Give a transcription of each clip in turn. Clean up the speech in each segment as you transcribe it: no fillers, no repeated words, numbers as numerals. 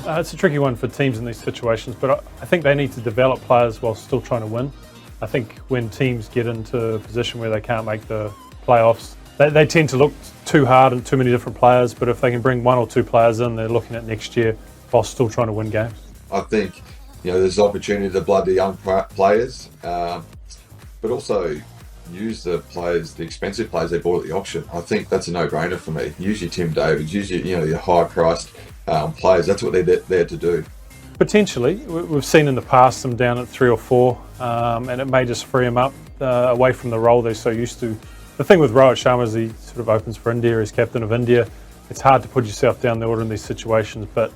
It's a tricky one for teams in these situations, but I think they need to develop players while still trying to win. I think when teams get into a position where they can't make the playoffs, they tend to look too hard at too many different players, but if they can bring one or two players in, they're looking at next year while still trying to win games. I think there's opportunity to blood the young players, but also use the expensive players they bought at the auction. I think that's a no-brainer for me. Use your Tim Davids, use your high-priced players. That's what they're there to do. Potentially, we've seen in the past them down at 3 or 4, and it may just free them up away from the role they're so used to. The thing with Rohit Sharma is he sort of opens for India, he's captain of India. It's hard to put yourself down the order in these situations, but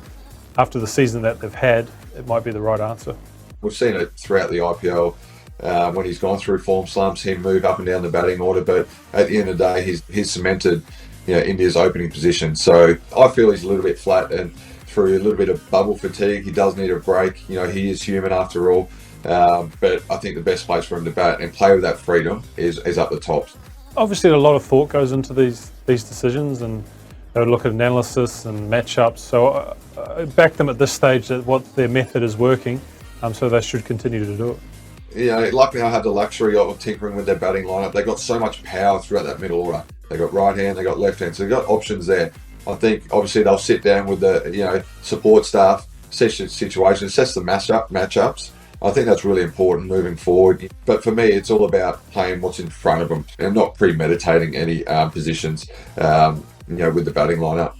after the season that they've had, it might be the right answer. We've seen it throughout the IPL when he's gone through form slumps, him move up and down the batting order, but at the end of the day, he's cemented India's opening position. So I feel he's a little bit flat and through a little bit of bubble fatigue. He does need a break. He is human after all. But I think the best place for him to bat and play with that freedom is up the top. Obviously, a lot of thought goes into these decisions, and they would look at analysis and matchups. So I back them at this stage that what their method is working, so they should continue to do it. Lucknow have the luxury of tinkering with their batting lineup. They got so much power throughout that middle order. They got right hand, they got left hand, so they got options there. I think obviously they'll sit down with the support staff, assess the situation, assess the matchups. I think that's really important moving forward. But for me, it's all about playing what's in front of them and not premeditating any positions, with the batting lineup.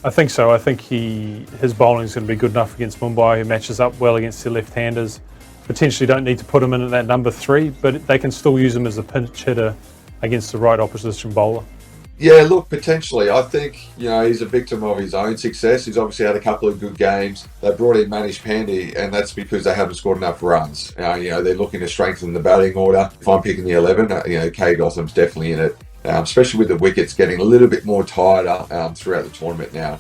I think so. I think his bowling is going to be good enough against Mumbai, who matches up well against the left-handers. Potentially don't need to put him in at that number 3, but they can still use him as a pinch hitter against the right opposition bowler. Yeah, look, potentially. I think, he's a victim of his own success. He's obviously had a couple of good games. They brought in Manish Pandey, and that's because they haven't scored enough runs. They're looking to strengthen the batting order. If I'm picking the 11, Kay Gotham's definitely in it, especially with the wickets getting a little bit more tighter throughout the tournament now.